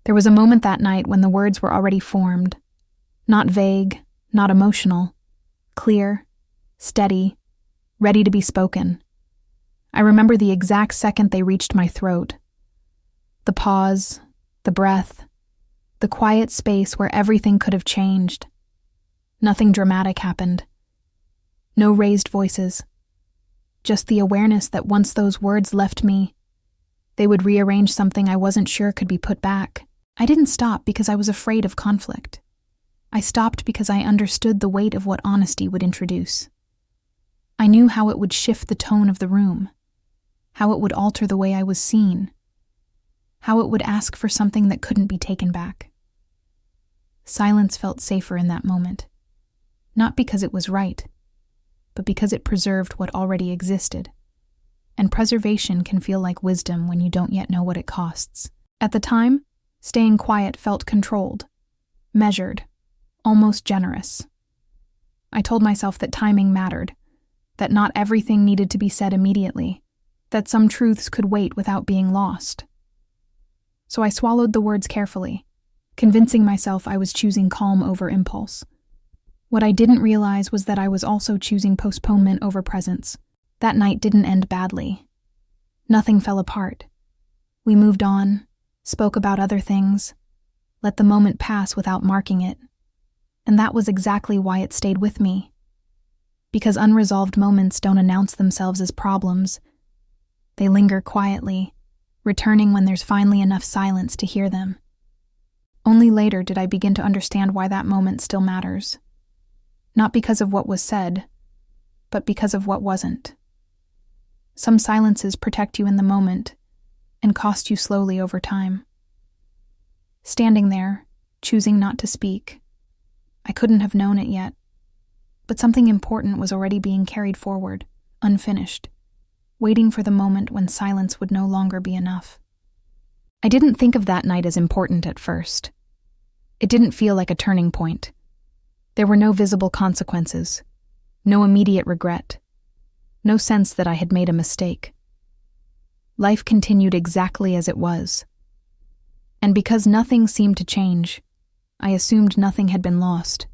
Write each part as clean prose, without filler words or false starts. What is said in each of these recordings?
There was a moment that night when the words were already formed. Not vague, not emotional. Clear, steady, ready to be spoken. I remember the exact second they reached my throat. The pause, the breath, the quiet space where everything could have changed. Nothing dramatic happened. No raised voices. Just the awareness that once those words left me, they would rearrange something I wasn't sure could be put back. I didn't stop because I was afraid of conflict. I stopped because I understood the weight of what honesty would introduce. I knew how it would shift the tone of the room, how it would alter the way I was seen, how it would ask for something that couldn't be taken back. Silence felt safer in that moment, not because it was right, but because it preserved what already existed. And preservation can feel like wisdom when you don't yet know what it costs. At the time, staying quiet felt controlled, measured, almost generous. I told myself that timing mattered, that not everything needed to be said immediately, that some truths could wait without being lost. So I swallowed the words carefully, convincing myself I was choosing calm over impulse. What I didn't realize was that I was also choosing postponement over presence. That night didn't end badly. Nothing fell apart. We moved on, spoke about other things, let the moment pass without marking it. And that was exactly why it stayed with me. Because unresolved moments don't announce themselves as problems. They linger quietly, returning when there's finally enough silence to hear them. Only later did I begin to understand why that moment still matters. Not because of what was said, but because of what wasn't. Some silences protect you in the moment and cost you slowly over time. Standing there, choosing not to speak, I couldn't have known it yet, but something important was already being carried forward, unfinished, waiting for the moment when silence would no longer be enough. I didn't think of that night as important at first. It didn't feel like a turning point. There were no visible consequences, no immediate regret, no sense that I had made a mistake. Life continued exactly as it was. And because nothing seemed to change, I assumed nothing had been lost.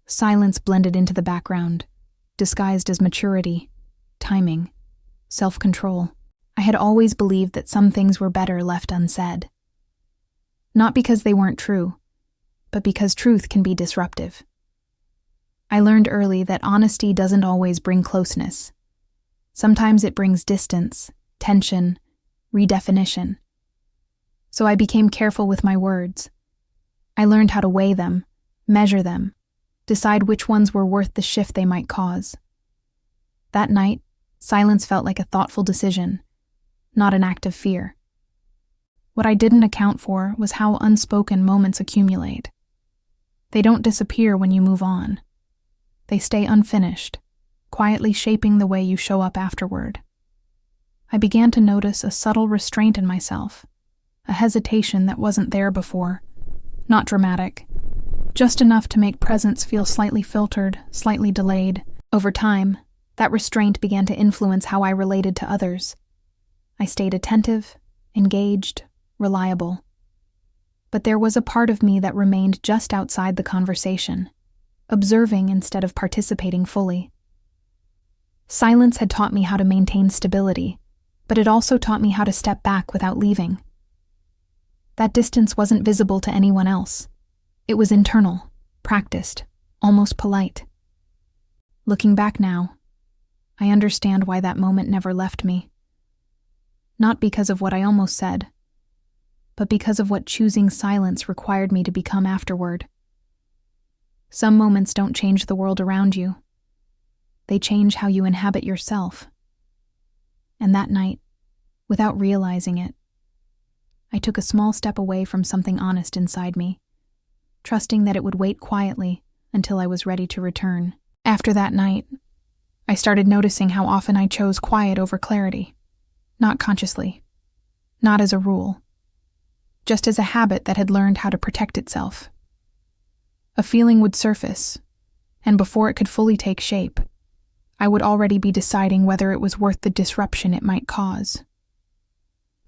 Silence blended into the background, disguised as maturity, timing, self-control. I had always believed that some things were better left unsaid. Not because they weren't true, but because truth can be disruptive. I learned early that honesty doesn't always bring closeness. Sometimes it brings distance, tension, redefinition. So I became careful with my words. I learned how to weigh them, measure them, decide which ones were worth the shift they might cause. That night, silence felt like a thoughtful decision, not an act of fear. What I didn't account for was how unspoken moments accumulate. They don't disappear when you move on. They stay unfinished, quietly shaping the way you show up afterward. I began to notice a subtle restraint in myself, a hesitation that wasn't there before. Not dramatic, just enough to make presence feel slightly filtered, slightly delayed. Over time, that restraint began to influence how I related to others. I stayed attentive, engaged, reliable. But there was a part of me that remained just outside the conversation, observing instead of participating fully. Silence had taught me how to maintain stability, but it also taught me how to step back without leaving. That distance wasn't visible to anyone else. It was internal, practiced, almost polite. Looking back now, I understand why that moment never left me. Not because of what I almost said, but because of what choosing silence required me to become afterward. Some moments don't change the world around you. They change how you inhabit yourself. And that night, without realizing it, I took a small step away from something honest inside me, trusting that it would wait quietly until I was ready to return. After that night, I started noticing how often I chose quiet over clarity, not consciously, not as a rule, just as a habit that had learned how to protect itself. A feeling would surface, and before it could fully take shape, I would already be deciding whether it was worth the disruption it might cause.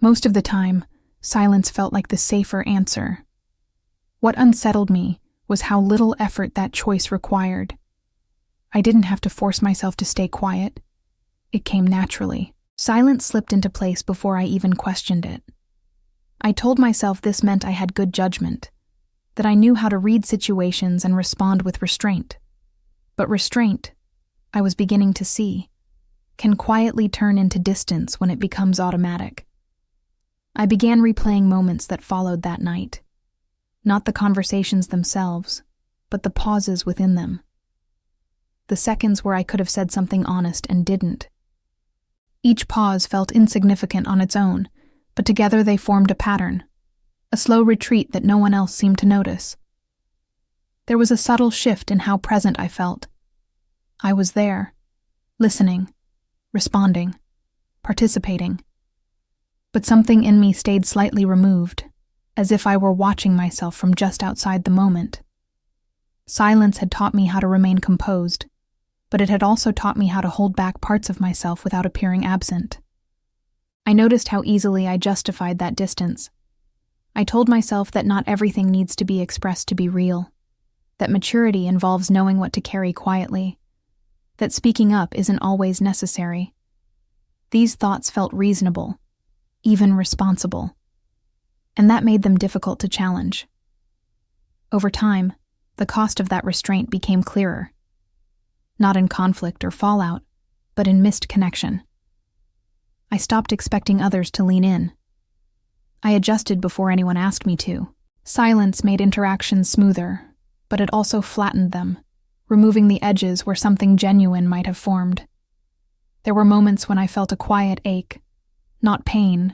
Most of the time, Silence felt like the safer answer. What unsettled me was how little effort that choice required. I didn't have to force myself to stay quiet. It came naturally. Silence slipped into place before I even questioned it. I told myself this meant I had good judgment, that I knew how to read situations and respond with restraint. But restraint, I was beginning to see, can quietly turn into distance when it becomes automatic. I began replaying moments that followed that night. Not the conversations themselves, but the pauses within them. The seconds where I could have said something honest and didn't. Each pause felt insignificant on its own, but together they formed a pattern, a slow retreat that no one else seemed to notice. There was a subtle shift in how present I felt. I was there, listening, responding, participating. But something in me stayed slightly removed, as if I were watching myself from just outside the moment. Silence had taught me how to remain composed, but it had also taught me how to hold back parts of myself without appearing absent. I noticed how easily I justified that distance. I told myself that not everything needs to be expressed to be real, that maturity involves knowing what to carry quietly, that speaking up isn't always necessary. These thoughts felt reasonable, even responsible, and that made them difficult to challenge. Over time, the cost of that restraint became clearer. Not in conflict or fallout, but in missed connection. I stopped expecting others to lean in. I adjusted before anyone asked me to. Silence made interactions smoother, but it also flattened them, removing the edges where something genuine might have formed. There were moments when I felt a quiet ache, not pain,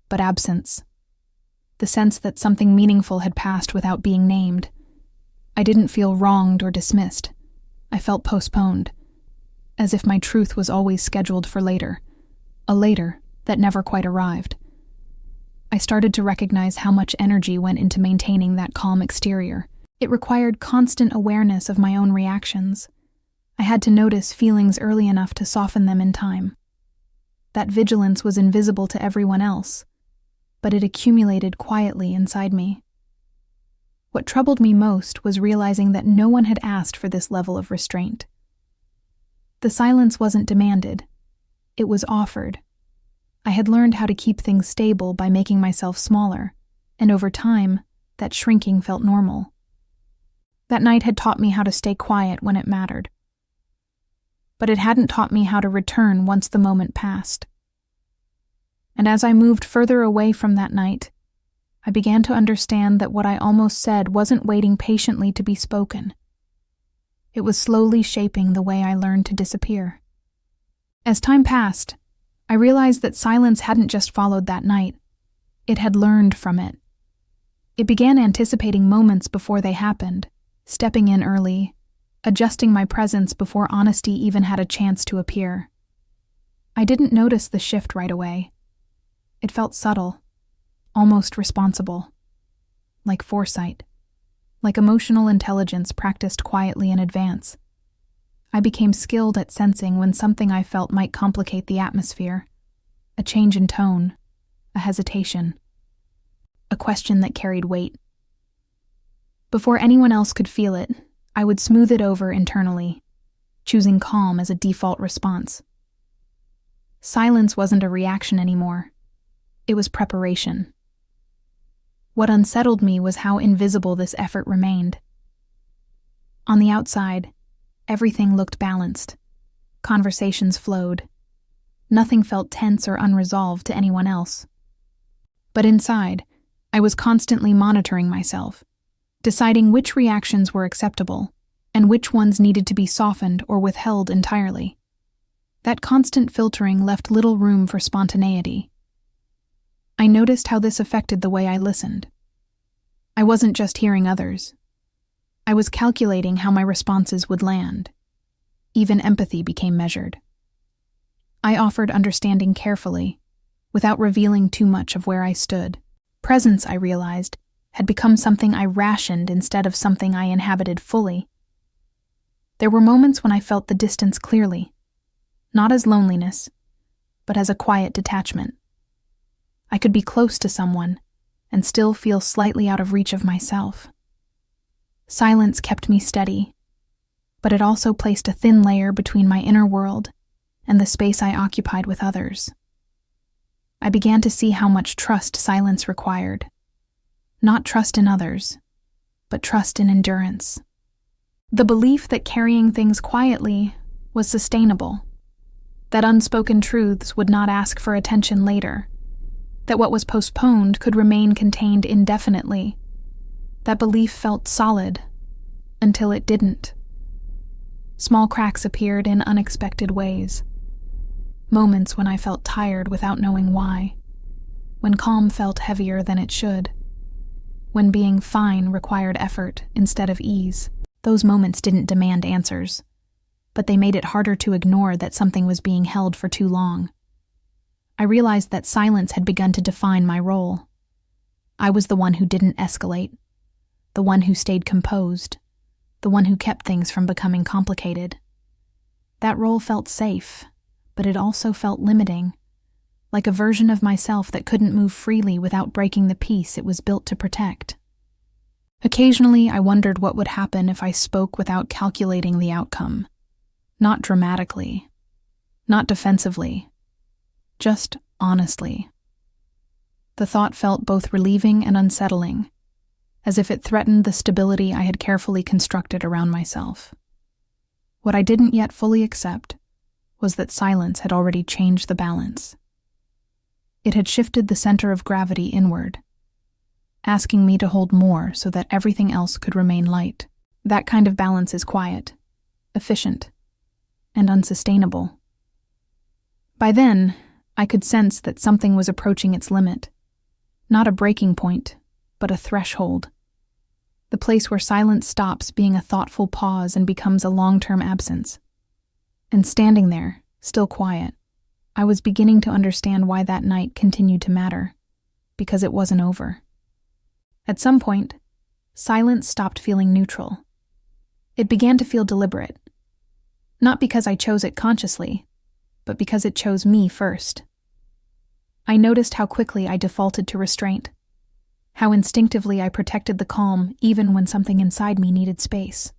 but absence. The sense that something meaningful had passed without being named. I didn't feel wronged or dismissed. I felt postponed, as if my truth was always scheduled for later, a later that never quite arrived. I started to recognize how much energy went into maintaining that calm exterior. It required constant awareness of my own reactions. I had to notice feelings early enough to soften them in time. That vigilance was invisible to everyone else, but it accumulated quietly inside me. What troubled me most was realizing that no one had asked for this level of restraint. The silence wasn't demanded. It was offered. I had learned how to keep things stable by making myself smaller, and over time, that shrinking felt normal. That night had taught me how to stay quiet when it mattered. But it hadn't taught me how to return once the moment passed. And as I moved further away from that night, I began to understand that what I almost said wasn't waiting patiently to be spoken. It was slowly shaping the way I learned to disappear. As time passed, I realized that silence hadn't just followed that night. It had learned from it. It began anticipating moments before they happened, stepping in early, adjusting my presence before honesty even had a chance to appear. I didn't notice the shift right away. It felt subtle, almost responsible, like foresight, like emotional intelligence practiced quietly in advance. I became skilled at sensing when something I felt might complicate the atmosphere, a change in tone, a hesitation, a question that carried weight. Before anyone else could feel it, I would smooth it over internally, choosing calm as a default response. Silence wasn't a reaction anymore. It was preparation. What unsettled me was how invisible this effort remained. On the outside, everything looked balanced. Conversations flowed. Nothing felt tense or unresolved to anyone else. But inside, I was constantly monitoring myself, deciding which reactions were acceptable and which ones needed to be softened or withheld entirely. That constant filtering left little room for spontaneity. I noticed how this affected the way I listened. I wasn't just hearing others. I was calculating how my responses would land. Even empathy became measured. I offered understanding carefully, without revealing too much of where I stood. Presence, I realized, had become something I rationed instead of something I inhabited fully. There were moments when I felt the distance clearly, not as loneliness, but as a quiet detachment. I could be close to someone, and still feel slightly out of reach of myself. Silence kept me steady, but it also placed a thin layer between my inner world and the space I occupied with others. I began to see how much trust silence required. Not trust in others, but trust in endurance. The belief that carrying things quietly was sustainable, that unspoken truths would not ask for attention later, that what was postponed could remain contained indefinitely. That belief felt solid until it didn't. Small cracks appeared in unexpected ways. Moments when I felt tired without knowing why, when calm felt heavier than it should, when being fine required effort instead of ease. Those moments didn't demand answers, but they made it harder to ignore that something was being held for too long. I realized that silence had begun to define my role. I was the one who didn't escalate, the one who stayed composed, the one who kept things from becoming complicated. That role felt safe, but it also felt limiting, like a version of myself that couldn't move freely without breaking the peace it was built to protect. Occasionally, I wondered what would happen if I spoke without calculating the outcome. Not dramatically, not defensively, just honestly. The thought felt both relieving and unsettling, as if it threatened the stability I had carefully constructed around myself. What I didn't yet fully accept was that silence had already changed the balance. It had shifted the center of gravity inward, asking me to hold more so that everything else could remain light. That kind of balance is quiet, efficient, and unsustainable. By then, I could sense that something was approaching its limit. Not a breaking point, but a threshold. The place where silence stops being a thoughtful pause and becomes a long-term absence. And standing there, still quiet, I was beginning to understand why that night continued to matter, because it wasn't over. At some point, silence stopped feeling neutral. It began to feel deliberate. Not because I chose it consciously, but because it chose me first. I noticed how quickly I defaulted to restraint, how instinctively I protected the calm even when something inside me needed space.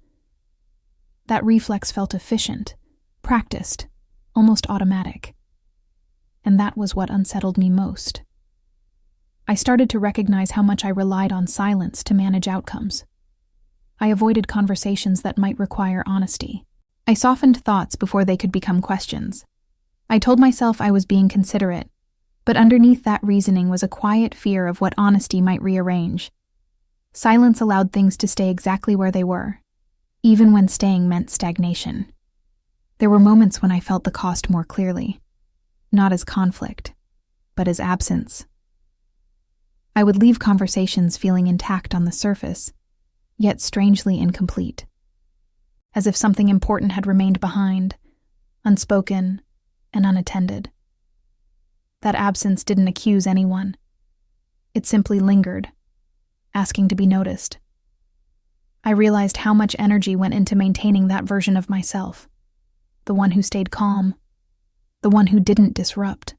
That reflex felt efficient, practiced, almost automatic. And that was what unsettled me most. I started to recognize how much I relied on silence to manage outcomes. I avoided conversations that might require honesty. I softened thoughts before they could become questions. I told myself I was being considerate, but underneath that reasoning was a quiet fear of what honesty might rearrange. Silence allowed things to stay exactly where they were, even when staying meant stagnation. There were moments when I felt the cost more clearly, not as conflict, but as absence. I would leave conversations feeling intact on the surface, yet strangely incomplete, as if something important had remained behind, unspoken and unattended. That absence didn't accuse anyone. It simply lingered, asking to be noticed. I realized how much energy went into maintaining that version of myself, the one who stayed calm, the one who didn't disrupt,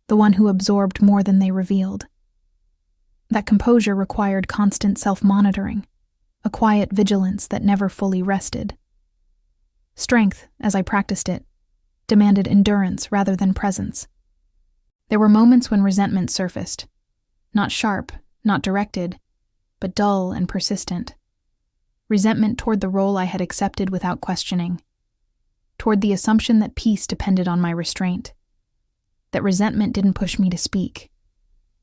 the one who absorbed more than they revealed. That composure required constant self-monitoring, a quiet vigilance that never fully rested. Strength, as I practiced it, demanded endurance rather than presence. There were moments when resentment surfaced, not sharp, not directed, but dull and persistent. Resentment toward the role I had accepted without questioning, toward the assumption that peace depended on my restraint. That resentment didn't push me to speak.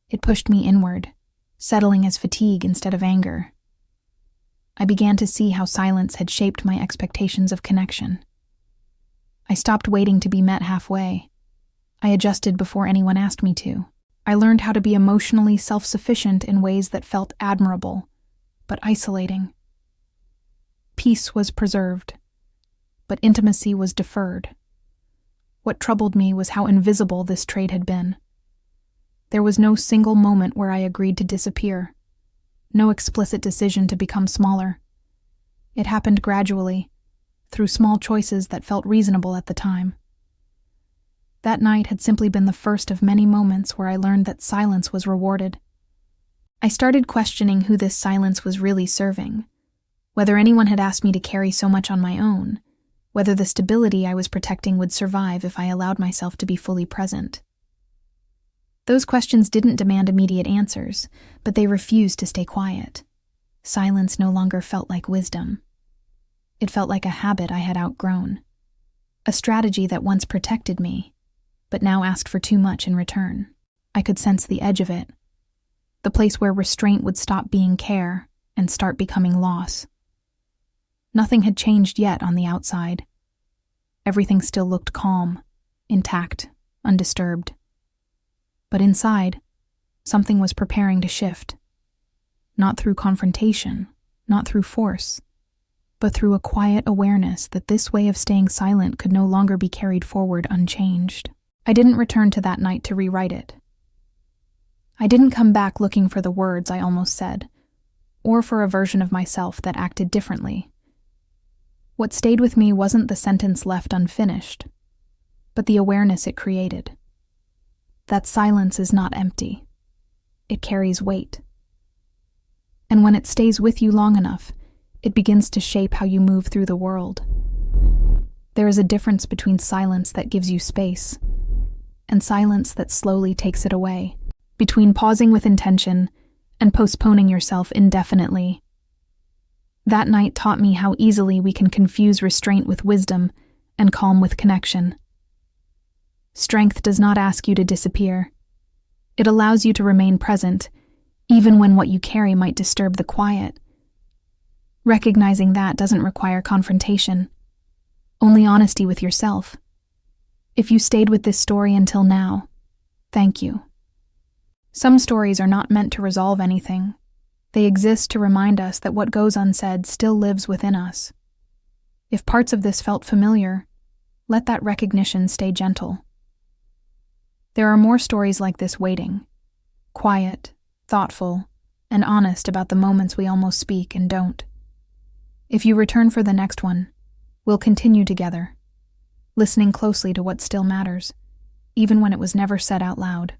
It pushed me inward, settling as fatigue instead of anger. I began to see how silence had shaped my expectations of connection. I stopped waiting to be met halfway. I adjusted before anyone asked me to. I learned how to be emotionally self-sufficient in ways that felt admirable, but isolating. Peace was preserved, but intimacy was deferred. What troubled me was how invisible this trait had been. There was no single moment where I agreed to disappear, no explicit decision to become smaller. It happened gradually, through small choices that felt reasonable at the time. That night had simply been the first of many moments where I learned that silence was rewarded. I started questioning who this silence was really serving, whether anyone had asked me to carry so much on my own, whether the stability I was protecting would survive if I allowed myself to be fully present. Those questions didn't demand immediate answers, but they refused to stay quiet. Silence no longer felt like wisdom. It felt like a habit I had outgrown, a strategy that once protected me, but now asked for too much in return. I could sense the edge of it, the place where restraint would stop being care and start becoming loss. Nothing had changed yet on the outside. Everything still looked calm, intact, undisturbed. But inside, something was preparing to shift. Not through confrontation, not through force, but through a quiet awareness that this way of staying silent could no longer be carried forward unchanged. I didn't return to that night to rewrite it. I didn't come back looking for the words I almost said, or for a version of myself that acted differently. What stayed with me wasn't the sentence left unfinished, but the awareness it created. That silence is not empty. It carries weight. And when it stays with you long enough, it begins to shape how you move through the world. There is a difference between silence that gives you space and silence that slowly takes it away, between pausing with intention and postponing yourself indefinitely. That night taught me how easily we can confuse restraint with wisdom and calm with connection. Strength does not ask you to disappear. It allows you to remain present, even when what you carry might disturb the quiet. Recognizing that doesn't require confrontation, only honesty with yourself. If you stayed with this story until now, thank you. Some stories are not meant to resolve anything. They exist to remind us that what goes unsaid still lives within us. If parts of this felt familiar, let that recognition stay gentle. There are more stories like this waiting, quiet, thoughtful, and honest about the moments we almost speak and don't. If you return for the next one, we'll continue together, listening closely to what still matters, even when it was never said out loud.